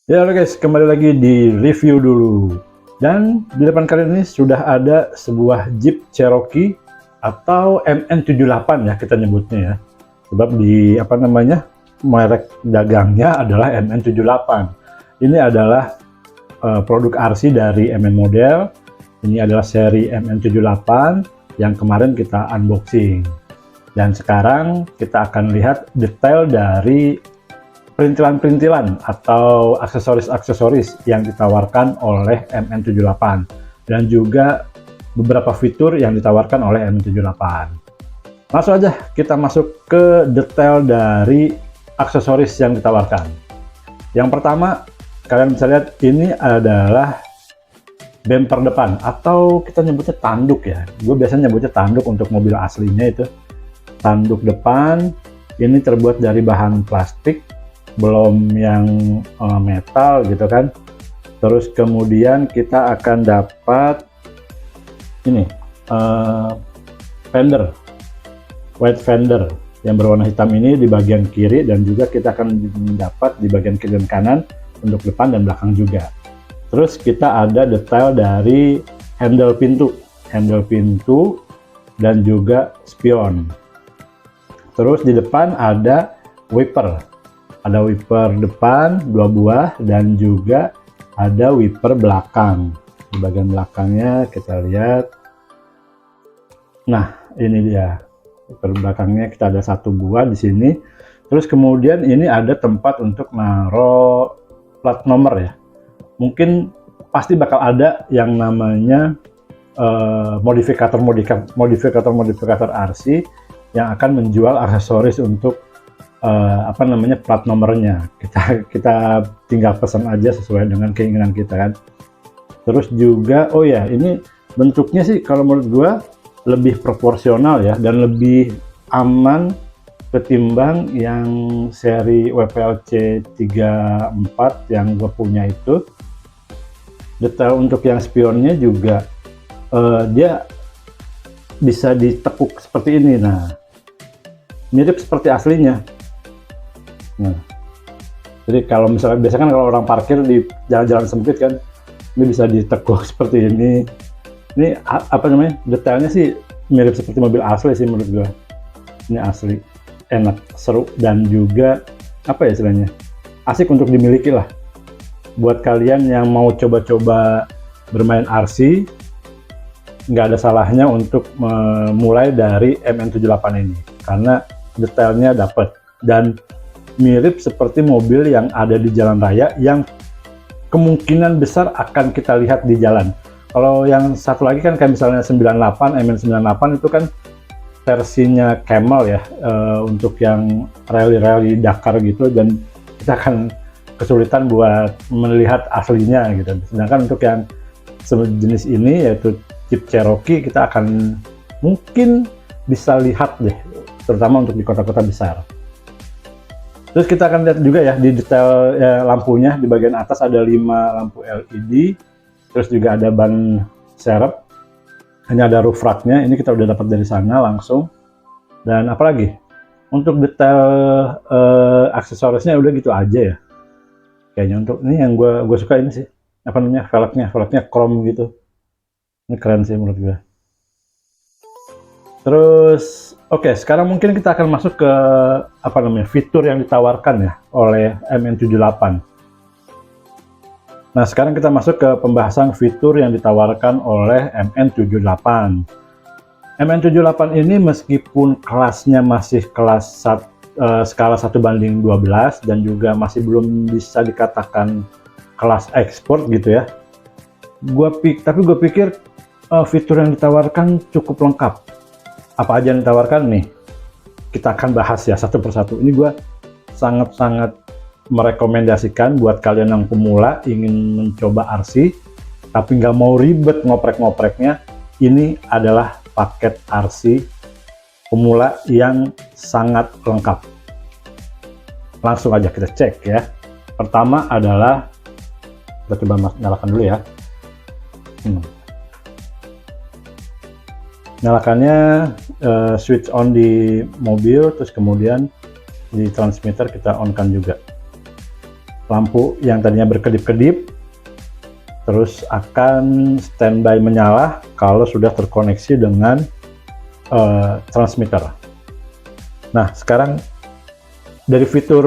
Ya halo guys, kembali lagi di review dulu. Dan di depan kalian ini sudah ada sebuah Jeep Cherokee atau MN78 ya kita nyebutnya ya. Sebab di merek dagangnya adalah MN78. Ini adalah produk RC dari MN model. Ini adalah seri MN78 yang kemarin kita unboxing. Dan sekarang kita akan lihat detail dari perintilan-perintilan atau aksesoris-aksesoris yang ditawarkan oleh MN78 dan juga beberapa fitur yang ditawarkan oleh MN78. Langsung aja kita masuk ke detail dari aksesoris yang ditawarkan. Yang pertama, kalian bisa lihat ini adalah bumper depan atau kita nyebutnya tanduk ya. Gue biasanya nyebutnya tanduk untuk mobil aslinya itu. Tanduk depan ini terbuat dari bahan plastik, belum yang metal gitu kan. Terus kemudian kita akan dapat ini fender, white fender yang berwarna hitam ini di bagian kiri, dan juga kita akan dapat di bagian kiri dan kanan untuk depan dan belakang juga. Terus kita ada detail dari handle pintu dan juga spion. Terus di depan ada wiper. Ada wiper depan 2 buah dan juga ada wiper belakang. Di bagian belakangnya kita lihat. Nah, ini dia. Wiper belakangnya kita ada 1 buah di sini. Terus kemudian ini ada tempat untuk naruh plat nomor ya. Mungkin pasti bakal ada yang namanya modifikator RC yang akan menjual aksesoris untuk plat nomornya. Kita tinggal pesan aja sesuai dengan keinginan kita kan. Terus juga oh ya, ini bentuknya sih kalau menurut gua lebih proporsional ya, dan lebih aman ketimbang yang seri WPLC 34 yang gue punya itu. Detail untuk yang spionnya juga dia bisa ditekuk seperti ini. Nah, mirip seperti aslinya. Nah, jadi kalau misalnya biasanya kan kalau orang parkir di jalan-jalan sempit kan, ini bisa ditekuk seperti ini. Ini detailnya sih mirip seperti mobil asli sih menurut gua. Ini asli, enak, seru, dan juga istilahnya asik untuk dimiliki lah. Buat kalian yang mau coba-coba bermain RC, nggak ada salahnya untuk memulai dari MN78 ini karena detailnya dapat dan mirip seperti mobil yang ada di jalan raya yang kemungkinan besar akan kita lihat di jalan. Kalau yang satu lagi kan kayak misalnya 98, MN98 itu kan versinya Camel ya, untuk yang rally-rally Dakar gitu, dan kita akan kesulitan buat melihat aslinya gitu. Sedangkan untuk yang sejenis ini yaitu Jeep Cherokee, kita akan mungkin bisa lihat deh, terutama untuk di kota-kota besar. Terus kita akan lihat juga ya di detail lampunya. Di bagian atas ada 5 lampu LED, terus juga ada ban serep. Hanya ada roof racknya, ini kita udah dapat dari sana langsung. Dan apalagi untuk detail aksesorisnya udah gitu aja ya. Kayaknya untuk ini yang gue suka ini sih, velgnya chrome gitu. Ini keren sih menurut gue. Terus oke, sekarang mungkin kita akan masuk ke fitur yang ditawarkan ya oleh MN78. Nah, sekarang kita masuk ke pembahasan fitur yang ditawarkan oleh MN78. MN78 ini meskipun kelasnya masih kelas skala 1:12 dan juga masih belum bisa dikatakan kelas ekspor gitu ya. Tapi gue pikir fitur yang ditawarkan cukup lengkap. Apa aja yang ditawarkan nih? Kita akan bahas ya satu persatu. Ini gue sangat-sangat merekomendasikan buat kalian yang pemula ingin mencoba RC tapi nggak mau ribet ngoprek-ngopreknya. Ini adalah paket RC pemula yang sangat lengkap. Langsung aja kita cek ya. Pertama adalah, kita coba nyalakan dulu ya. Nyalakannya switch on di mobil, terus kemudian di transmitter kita on kan juga. lampu yang tadinya berkedip-kedip terus akan standby menyala kalau sudah terkoneksi dengan transmitter. Nah, sekarang dari fitur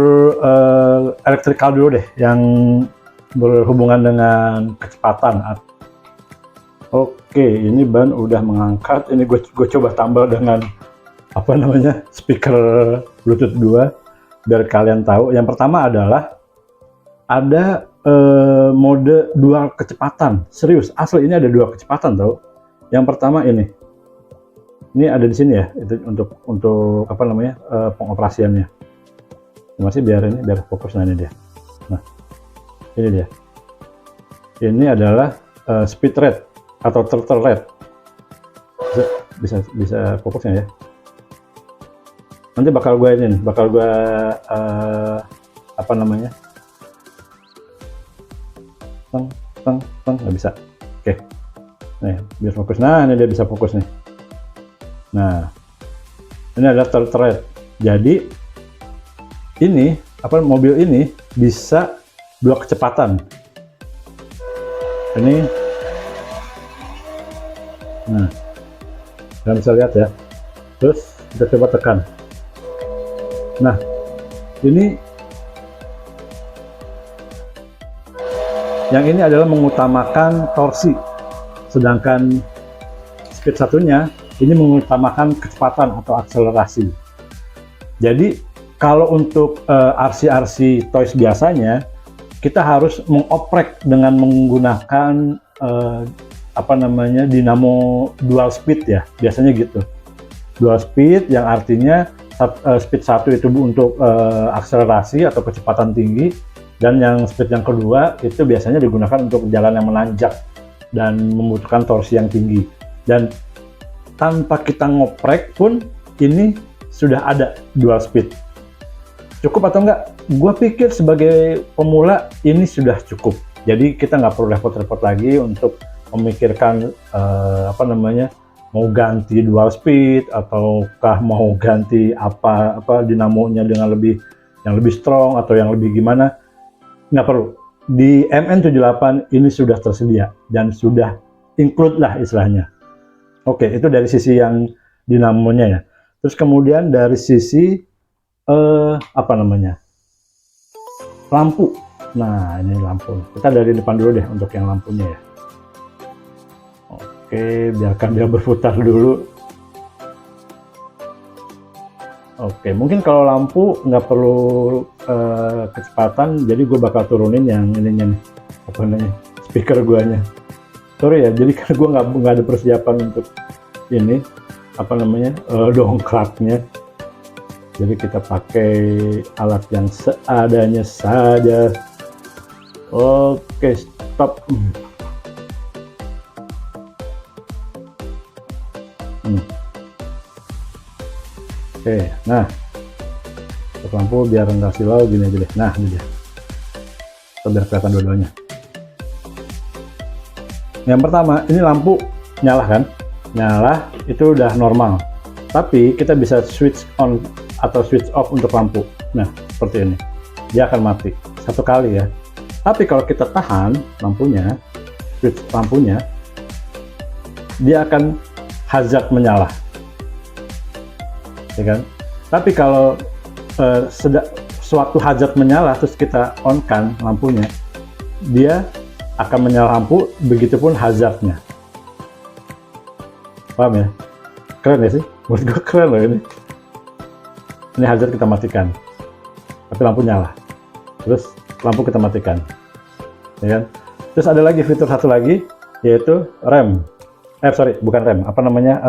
elektrikal dulu deh yang berhubungan dengan kecepatan. Oke, ini ban udah mengangkat. Ini gue coba tambah dengan apa namanya, speaker Bluetooth 2 biar kalian tahu. Yang pertama adalah ada mode dual kecepatan. Serius, asli ini ada dua kecepatan tau. Yang pertama ini ada di sini ya, itu untuk apa namanya, pengoperasiannya. Masih biar fokus. Nah, ini dia. Nah, ini dia. Ini adalah speed rate atau throttle rate. Bisa fokusnya ya. Nanti bakal gue apa namanya, nggak bisa. Oke, nih biar fokus. Nah, ini dia bisa fokus nih. Nah, ini adalah throttle rate. Jadi ini mobil ini bisa dua kecepatan. Ini, nah, kalian bisa lihat ya. Terus kita coba tekan. Nah, ini yang ini adalah mengutamakan torsi, sedangkan speed satunya ini mengutamakan kecepatan atau akselerasi. Jadi kalau untuk RC Toys biasanya kita harus mengoprek dengan menggunakan apa namanya, dinamo dual speed ya, biasanya gitu. Dual speed yang artinya speed satu itu untuk akselerasi atau kecepatan tinggi, dan yang speed yang kedua itu biasanya digunakan untuk jalan yang menanjak dan membutuhkan torsi yang tinggi. Dan tanpa kita ngoprek pun ini sudah ada dual speed. Cukup atau enggak? Gue pikir sebagai pemula ini sudah cukup. Jadi kita nggak perlu repot-repot lagi untuk memikirkan apa namanya, mau ganti dual speed ataukah mau ganti apa dinamonya dengan yang lebih strong atau yang lebih gimana. Nggak perlu. Di MN78 ini sudah tersedia dan sudah include lah istilahnya. Oke, itu dari sisi yang dinamonya ya. Terus kemudian dari sisi apa namanya, lampu. Nah, ini lampu. Kita dari depan dulu deh untuk yang lampunya ya. Oke, biarkan dia berputar dulu. Oke, mungkin kalau lampu nggak perlu kecepatan, jadi gue bakal turunin yang ininya nih, apa namanya, speaker guanya. Sorry ya, jadi kan gue nggak ada persiapan untuk ini, apa namanya, dongkraknya. Jadi kita pakai alat yang seadanya saja. Oke, stop. Oke, nah untuk lampu biar nggak silau gini aja deh. Nah, ini dia. Biar kelihatan dua-duanya. Yang pertama, ini lampu nyala kan? Nyala itu udah normal. Tapi kita bisa switch on atau switch off untuk lampu. Nah, seperti ini. Dia akan mati satu kali ya. Tapi kalau kita tahan lampunya, switch lampunya, dia akan hazard menyala. Ya kan? Tapi kalau suatu hazard menyala terus kita on kan lampunya, dia akan menyala lampu, begitupun hazardnya. Paham ya? Keren ya sih? Menurut gue keren loh ini. Ini hazard kita matikan, tapi lampu nyala. Terus lampu kita matikan, ya kan? Terus ada lagi fitur satu lagi, yaitu rem. Bukan rem, apa namanya?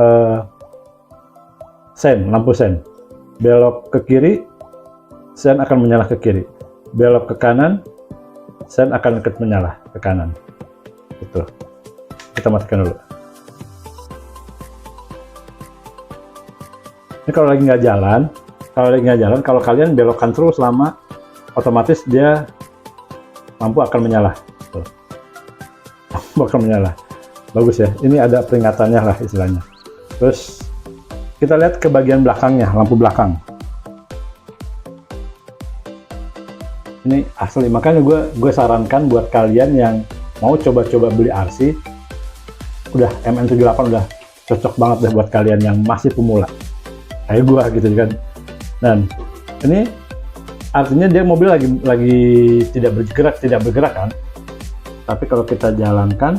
Sen, lampu sen. Belok ke kiri, sen akan menyala ke kiri. Belok ke kanan, sen akan ikut menyala ke kanan. Itu. Kita matikan dulu. Ini kalau lagi nggak jalan, kalau kalian belokkan terus lama, otomatis dia lampu akan menyala. Tuh. Lampu akan menyala. Bagus ya. Ini ada peringatannya lah istilahnya. Terus kita lihat ke bagian belakangnya, lampu belakang. Ini Ini asli, makanya gue sarankan buat kalian yang mau coba-coba beli RC, udah MN78 udah cocok banget deh buat kalian yang masih pemula kayak gue gitu kan. Dan ini artinya dia mobil lagi tidak bergerak kan, tapi kalau kita jalankan,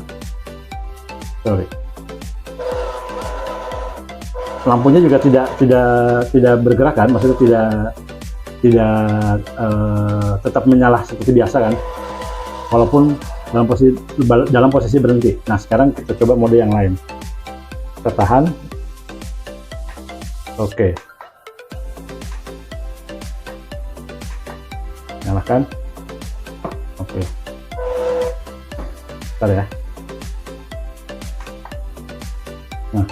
lampunya juga tidak bergerak kan, maksudnya tidak tetap menyala seperti biasa kan, walaupun dalam posisi berhenti. Nah, sekarang kita coba mode yang lain. Kita tahan. Oke. Nyalakan. Oke. Bentar ya. Nah.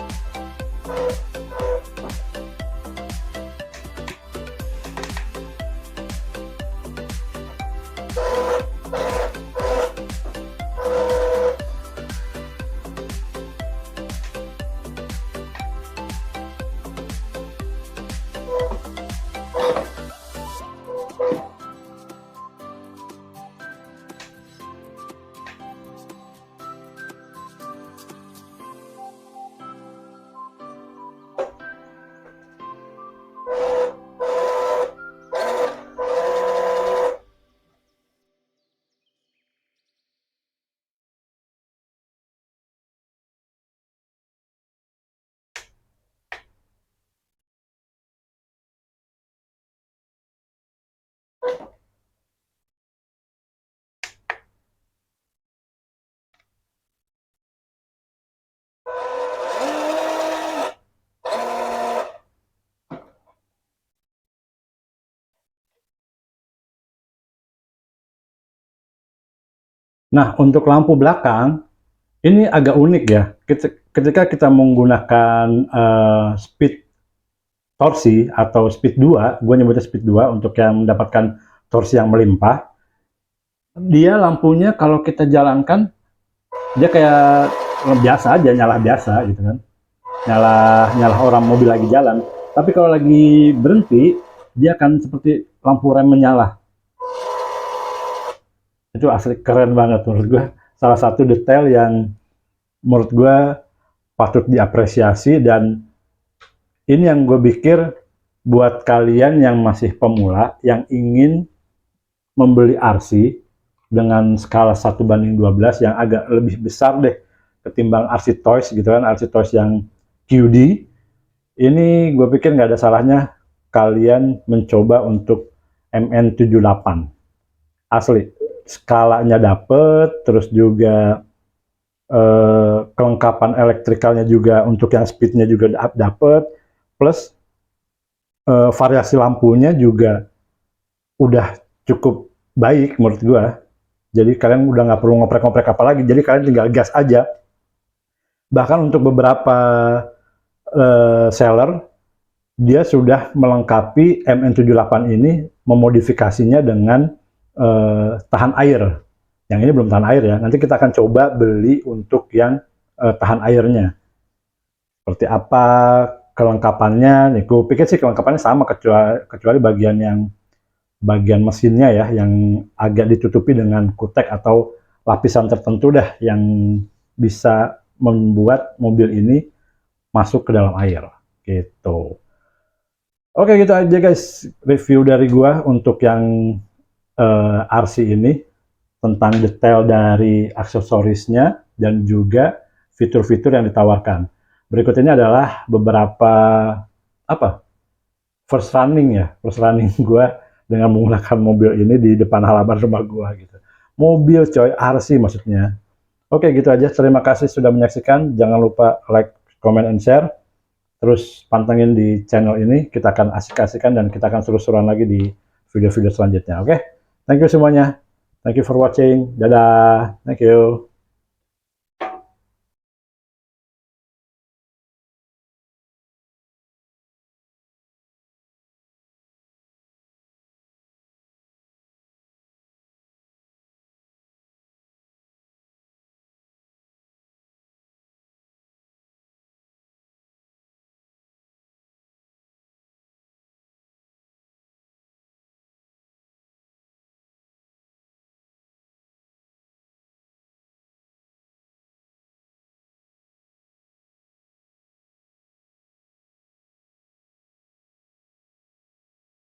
Nah, untuk lampu belakang ini agak unik ya. Ketika kita menggunakan speed torsi atau speed 2, gue nyebutnya speed 2 untuk yang mendapatkan torsi yang melimpah. Dia lampunya kalau kita jalankan, dia kayak biasa aja, nyala biasa gitu kan. Nyala orang mobil lagi jalan. Tapi kalau lagi berhenti, dia akan seperti lampu rem menyala. Itu asli keren banget menurut gue. Salah satu detail yang menurut gue patut diapresiasi, dan ini yang gue pikir buat kalian yang masih pemula, yang ingin membeli RC dengan skala 1:12 yang agak lebih besar deh ketimbang RC Toys gitu kan, RC Toys yang QD. Ini gue pikir nggak ada salahnya kalian mencoba untuk MN78. Asli, skalanya dapet, terus juga kelengkapan elektrikalnya juga untuk yang speednya juga dapet, plus variasi lampunya juga udah cukup baik menurut gua. Jadi kalian udah nggak perlu ngoprek-ngoprek apa lagi, jadi kalian tinggal gas aja. Bahkan untuk beberapa seller, dia sudah melengkapi MN78 ini, memodifikasinya dengan tahan air. Yang ini belum tahan air ya, nanti kita akan coba beli untuk yang tahan airnya. Seperti apa kelengkapannya, nih gue pikir sih kelengkapannya sama, kecuali bagian mesinnya ya, yang agak ditutupi dengan kutek atau lapisan tertentu dah, yang bisa membuat mobil ini masuk ke dalam air, gitu. Oke, gitu aja guys, review dari gua untuk yang RC ini, tentang detail dari aksesorisnya dan juga fitur-fitur yang ditawarkan. Berikut ini adalah beberapa first running gue dengan menggunakan mobil ini di depan halaman rumah gue gitu. Mobil coy, RC maksudnya. Oke, gitu aja. Terima kasih sudah menyaksikan. Jangan lupa like, comment, and share. Terus pantengin di channel ini. Kita akan asik-asikan dan kita akan seru-seruan lagi di video-video selanjutnya. Oke, thank you semuanya. Thank you for watching. Dadah. Thank you.